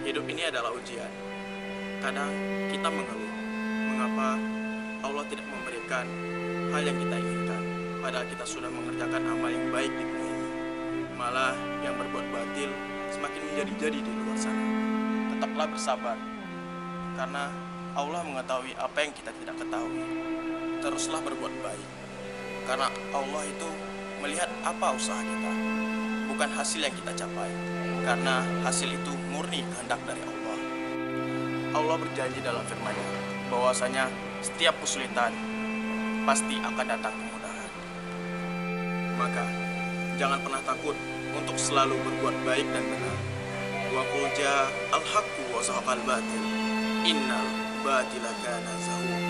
Hidup ini adalah ujian. Kadang kita mengeluh, mengapa Allah tidak memberikan hal yang kita inginkan, padahal kita sudah mengerjakan amal yang baik di dunia ini. Malah yang berbuat batil semakin menjadi-jadi di luar sana. Tetaplah bersabar, karena Allah mengetahui apa yang kita tidak ketahui. Teruslah berbuat baik, karena Allah itu melihat apa usaha kita, bukan hasil yang kita capai, karena hasil itu murni kehendak dari Allah. Allah berjanji dalam firman-Nya bahwasanya setiap kesulitan pasti akan datang kemudahan. Maka jangan pernah takut untuk selalu berbuat baik dan benar. Wa qul jaa al-haqqu wa zahaqal batil innal batila kana zahuqa.